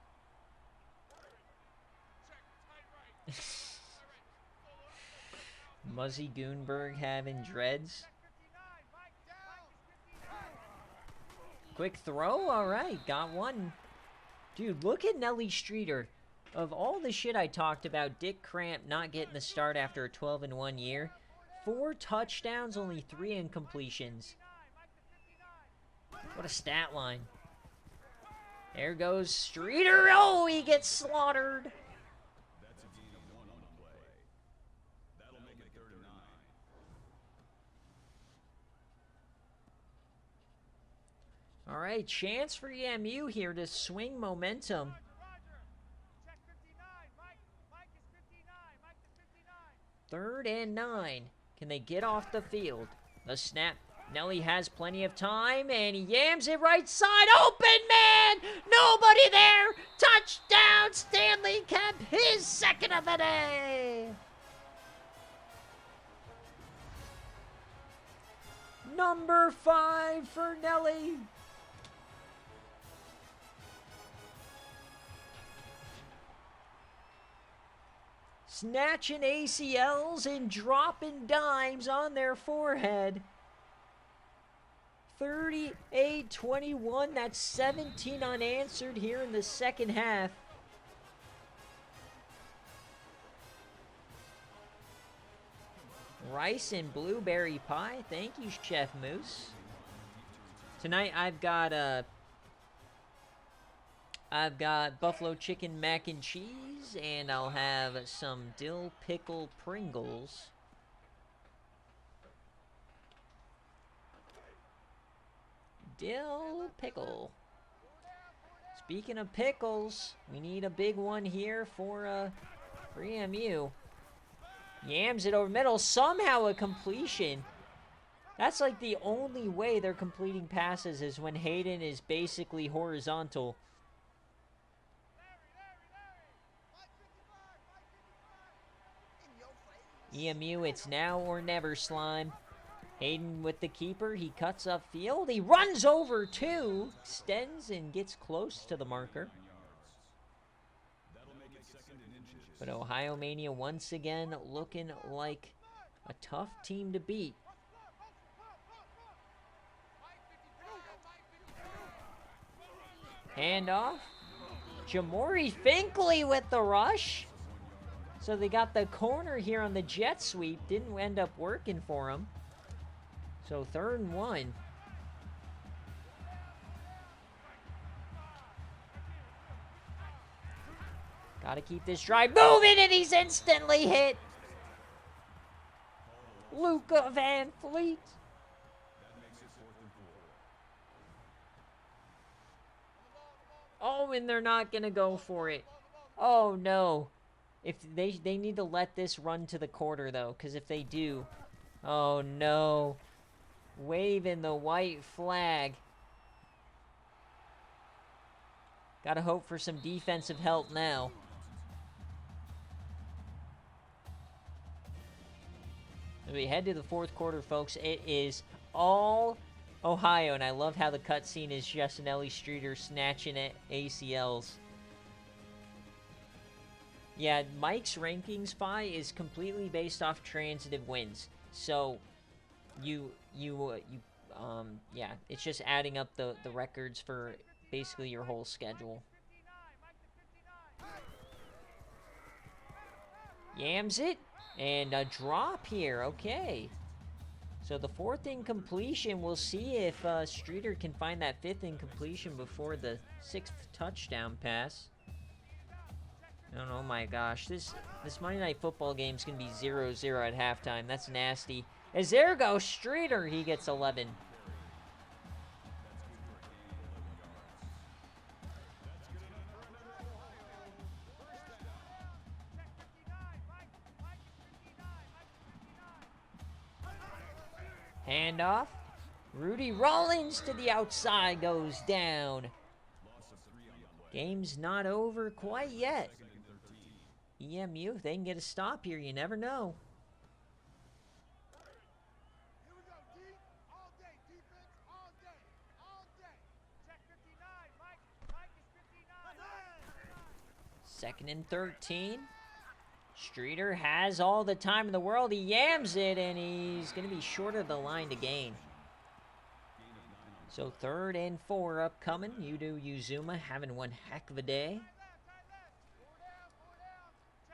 [SPEAKER 1] Muzzy Goonberg having dreads. Quick throw. All right, got one. Dude, look at Nelly Streeter. Of all the shit I talked about, Dick Cramp not getting the start after a 12-1 year, 4 touchdowns, only 3 incompletions. What a stat line. There goes Streeter. Oh, he gets slaughtered.
[SPEAKER 2] That's a gain of 1 on the play. That'll make it 3rd and 9.
[SPEAKER 1] All right, chance for EMU here to swing momentum. Third and 9. Can they get off the field? The snap. Nelly has plenty of time, and he yams it right side. Open man! Nobody there! Touchdown! Stanley Kemp, his 2nd of the day! Number 5 for Nelly. Snatching ACLs and dropping dimes on their forehead. 38-21. That's 17 unanswered here in the second half. Rice and blueberry pie. Thank you, Chef Moose. Tonight I've got buffalo chicken mac and cheese, and I'll have some dill pickle Pringles. Dill pickle. Speaking of pickles, we need a big one here for EMU. Yams it over middle. Somehow a completion. That's like the only way they're completing passes is when Hayden is basically horizontal. EMU, it's now or never, Slime. Hayden with the keeper. He cuts up field. He runs over 2. Extends and gets close to the marker. But Ohio Mania once again looking like a tough team to beat. Handoff. Jamori Finkley with the rush. So they got the corner here on the jet sweep. Didn't end up working for him. So 3rd and 1. Got to keep this drive moving, and he's instantly hit. Luca Van Fleet. Oh, and they're not going to go for it. Oh, no. If they need to let this run to the quarter, though, because if they do, oh, no. Waving the white flag. Got to hope for some defensive help now. As we head to the 4th quarter, folks, it is all Ohio, and I love how the cutscene is just Nelly Streeter snatching at ACLs. Yeah, Mike's rankings spy is completely based off transitive wins. So, yeah, it's just adding up the records for basically your whole schedule. Yams it, and a drop here, okay. So the 4th incompletion, we'll see if Streeter can find that 5th incompletion before the 6th touchdown pass. Oh my gosh, this Monday Night Football game is going to be 0-0 at halftime. That's nasty. As there goes Streeter, he gets 11. Handoff. Rudy Rollins to the outside, goes down. Game's not over quite yet. EMU, if they can get a stop here, you never know. Second and 13. Streeter has all the time in the world. He yams it, and he's going to be short of the line to gain. So 3rd and 4 upcoming. Udo Uzuma having one heck of a day.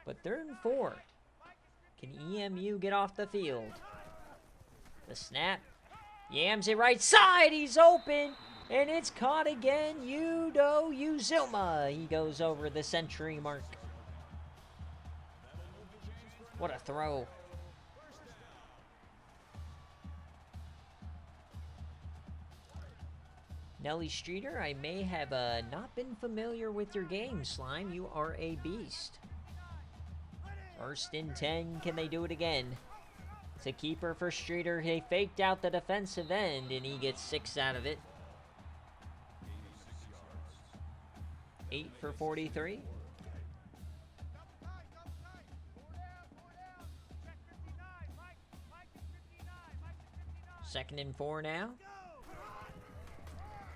[SPEAKER 1] But 3rd and 4. Can EMU get off the field? The snap. Yams it right side. He's open. And it's caught again. Udo Uzuma. He goes over the century mark. What a throw. Nelly Streeter, I may have not been familiar with your game, Slime. You are a beast. 1st and 10. Can they do it again? It's a keeper for Streeter. He faked out the defensive end, and he gets 6 out of it. 8 for 43. Second and 4 now.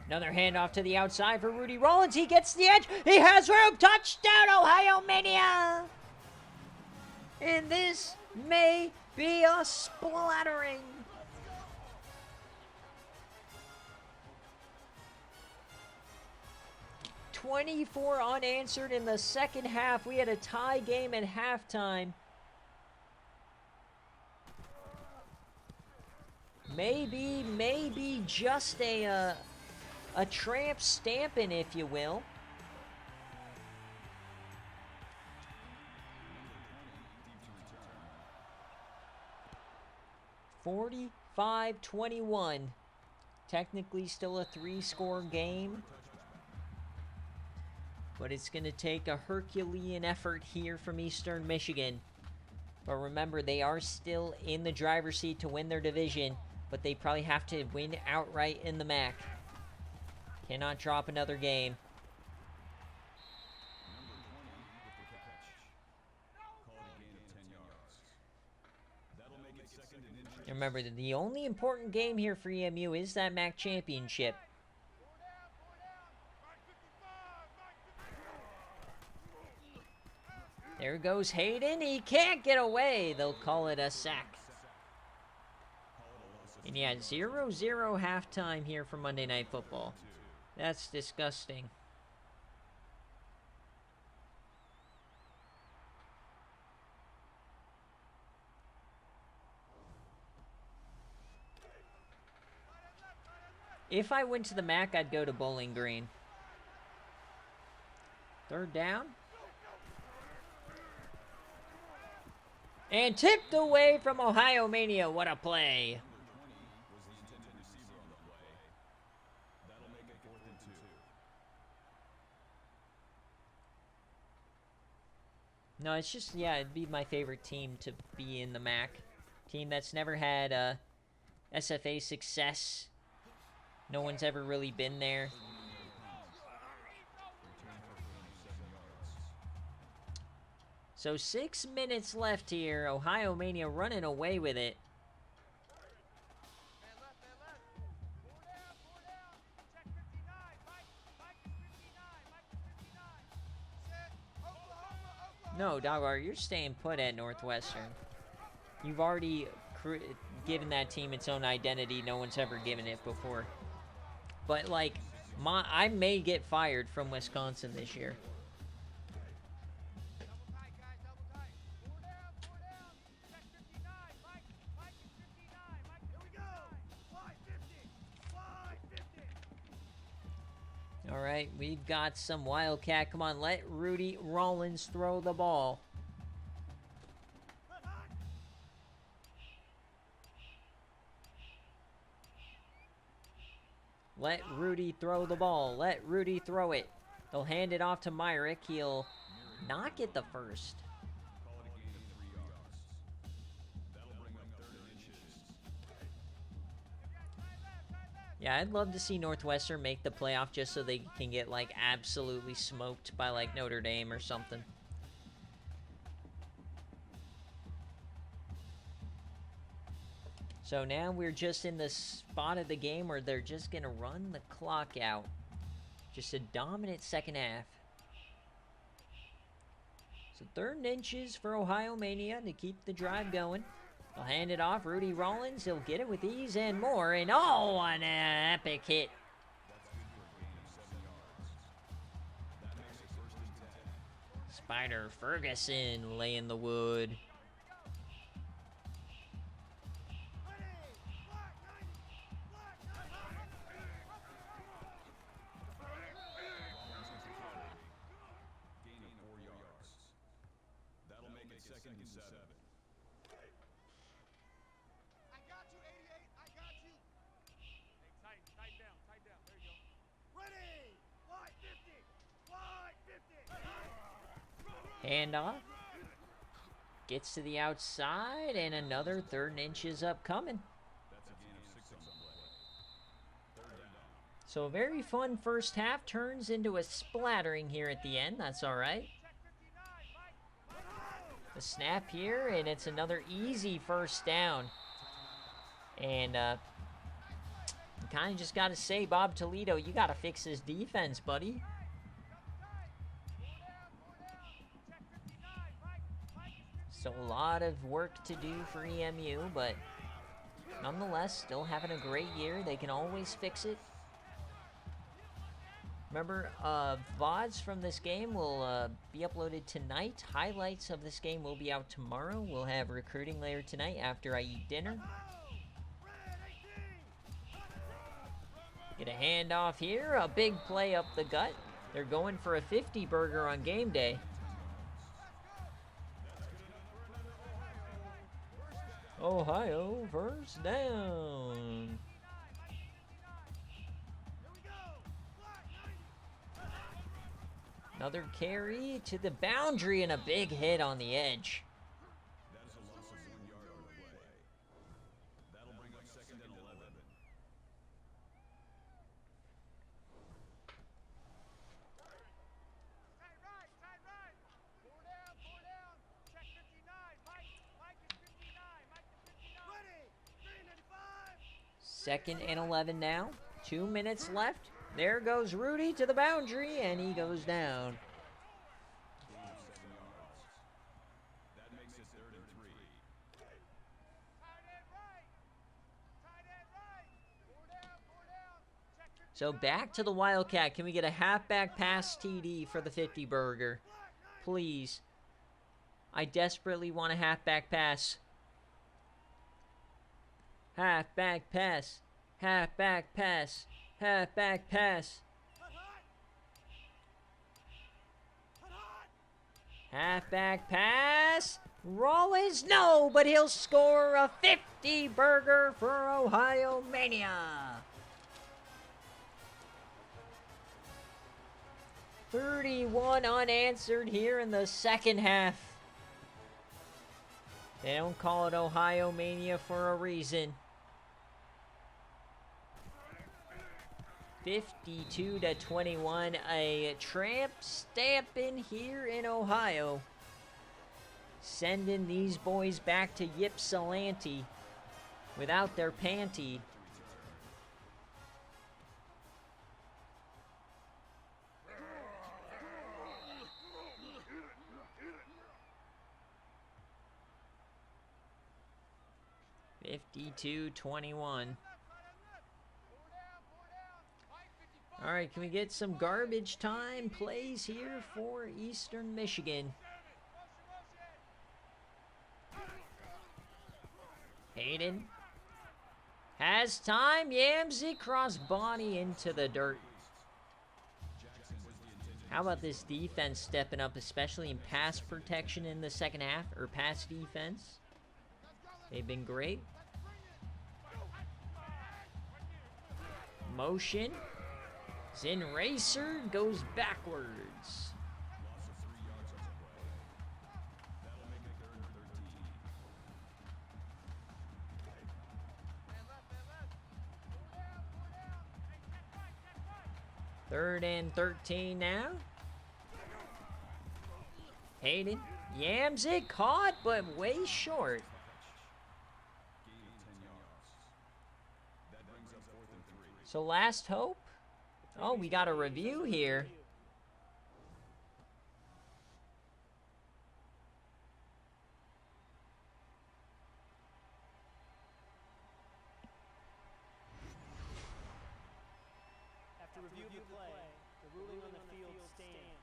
[SPEAKER 1] Another handoff to the outside for Rudy Rollins. He gets the edge. He has room. Touchdown, Ohio Mania. And this may be a splattering. "24 unanswered in the second half. We had a tie game at halftime. Maybe just a tramp stamping, if you will. "45-21. Technically still a 3-score game. But it's going to take a Herculean effort here from Eastern Michigan. But remember, they are still in the driver's seat to win their division. But they probably have to win outright in the MAC. Cannot drop another game. And remember, the only important game here for EMU is that MAC championship. There goes Hayden. He can't get away. They'll call it a sack. And yeah, 0-0 halftime here for Monday Night Football. That's disgusting. If I went to the MAC, I'd go to Bowling Green. 3rd down. And tipped away from Ohio Mania. What a play. No, it's just, yeah, it'd be my favorite team to be in the MAC. Team that's never had SFA success. No one's ever really been there. So 6 minutes left here. Ohio Mania running away with it. No, Doggar, you're staying put at Northwestern. You've already given that team its own identity. No one's ever given it before. But, like, I may get fired from Wisconsin this year. All right, we've got some Wildcat. Come on, let Rudy Rollins throw the ball. Let Rudy throw the ball. Let Rudy throw it. They'll hand it off to Myrick. He'll not get the first. Yeah, I'd love to see Northwestern make the playoff just so they can get, like, absolutely smoked by, like, Notre Dame or something. So now we're just in the spot of the game where they're just going to run the clock out. Just a dominant second half. So 3rd and inches for Ohio Mania to keep the drive going. They'll hand it off. Rudy Rollins, he'll get it with ease and more. And oh, an epic hit. Spider Ferguson laying the wood. Handoff. Gets to the outside, and another 3rd and inches upcoming. So a very fun first half turns into a splattering here at the end. That's all right. The snap here, and it's another easy first down. And you kind of just got to say, Bob Toledo, you got to fix this defense, buddy. So a lot of work to do for EMU, but nonetheless, still having a great year. They can always fix it. Remember, VODs from this game will be uploaded tonight. Highlights of this game will be out tomorrow. We'll have recruiting later tonight after I eat dinner. Get a handoff here. A big play up the gut. They're going for a 50 burger on game day. Ohio, first down. Another carry to the boundary and a big hit on the edge.
[SPEAKER 2] That'll bring up 2nd and 11.
[SPEAKER 1] Second and 11 now. 2 minutes left. There goes Rudy to the boundary, and he goes down.
[SPEAKER 2] That makes it 3rd and 3.
[SPEAKER 1] So back to the Wildcat. Can we get a halfback pass TD for the 50 burger? Please. I desperately want a halfback pass. Halfback pass. Halfback pass. Halfback pass. Halfback pass. Rollins, no, but he'll score a 50 burger for Ohio Mania. 31 unanswered here in the second half. They don't call it Ohio Mania for a reason. 52-21, a tramp stamping here in Ohio. Sending these boys back to Ypsilanti without their panty. 52-21. All right, can we get some garbage time plays here for Eastern Michigan? Hayden has time. Yamsey crossbody into the dirt. How about this defense stepping up, especially in pass protection in the second half, or pass defense? They've been great. Motion. Zin Racer goes backwards. Third and 13 now. Hayden yams it, caught, but way short. So last hope. Oh, we got a review here.
[SPEAKER 3] After review of the play, the ruling on the field stands.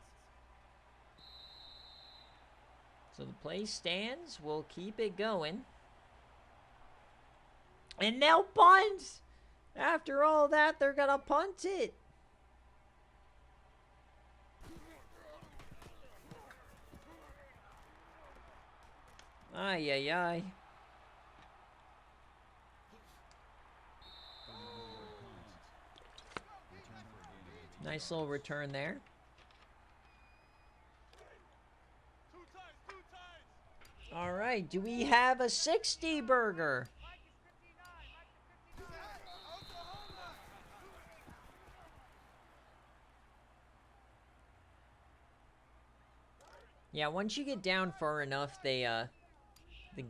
[SPEAKER 1] So the play stands. We'll keep it going. And they'll punt. After all that, they're going to punt it. Ay, ay, ay. Nice little return there. All right, do we have a 60 burger? Yeah, once you get down far enough, the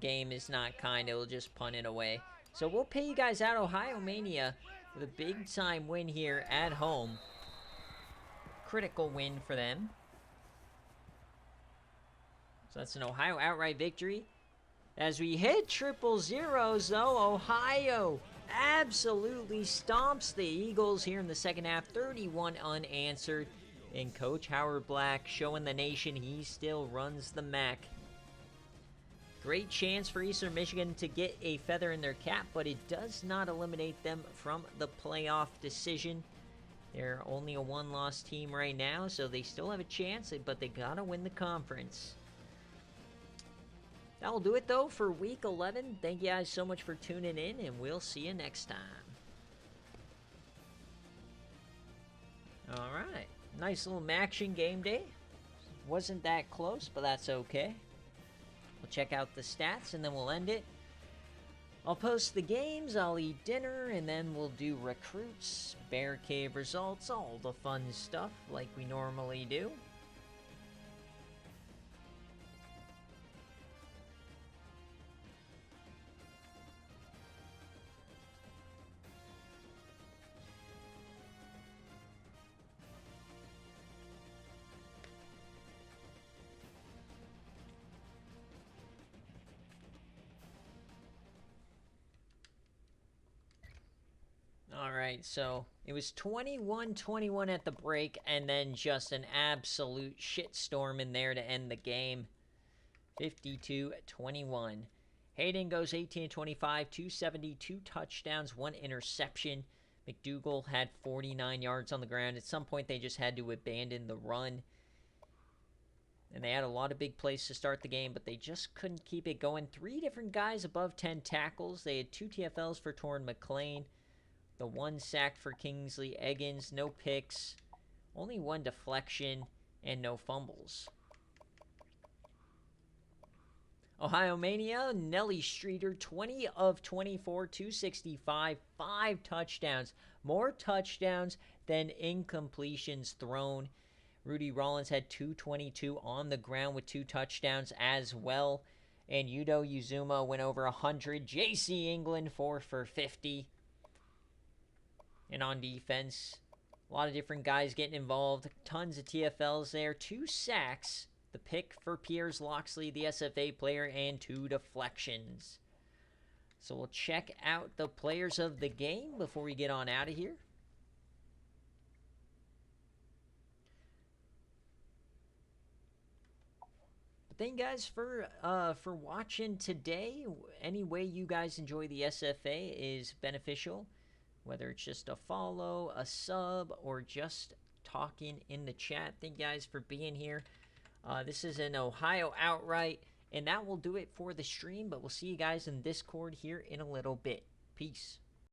[SPEAKER 1] game is not kind. It'll just punt it away. So we'll pay you guys out. Ohio Mania with a big-time win here at home. Critical win for them. So that's an Ohio outright victory. As we hit triple zeros, though, Ohio absolutely stomps the Eagles here in the second half. 31 unanswered. And Coach Howard Black showing the nation he still runs the MAC. Great chance for Eastern Michigan to get a feather in their cap, but it does not eliminate them from the playoff decision. They're only a one-loss team right now, so they still have a chance, but they gotta win the conference. That'll do it, though, for Week 11. Thank you guys so much for tuning in, and we'll see you next time. All right. Nice little action game day. Wasn't that close, but that's okay. We'll check out the stats, and then we'll end it. I'll post the games, I'll eat dinner, and then we'll do recruits, BearCave results, all the fun stuff like we normally do. Alright, so it was 21-21 at the break, and then just an absolute shitstorm in there to end the game. 52-21. Hayden goes 18-25, 272 touchdowns, 1 interception. McDougal had 49 yards on the ground. At some point, they just had to abandon the run. And they had a lot of big plays to start the game, but they just couldn't keep it going. 3 different guys above 10 tackles. They had 2 TFLs for Torrin McLean. The 1 sack for Kingsley Eggins. No picks. Only 1 deflection and no fumbles. Ohio Mania, Nelly Streeter, 20 of 24, 265, 5 touchdowns. More touchdowns than incompletions thrown. Rudy Rollins had 222 on the ground with 2 touchdowns as well. And Udo Uzuma went over 100. J.C. England, 4 for 50. And on defense, a lot of different guys getting involved. Tons of TFLs there. 2 sacks. The pick for Piers Loxley, the SFA player, and 2 deflections. So we'll check out the players of the game before we get on out of here. But thank you guys for watching today. Any way you guys enjoy the SFA is beneficial, whether it's just a follow, a sub, or just talking in the chat. Thank you guys for being here. This is an Ohio outright, and that will do it for the stream, but we'll see you guys in Discord here in a little bit. Peace.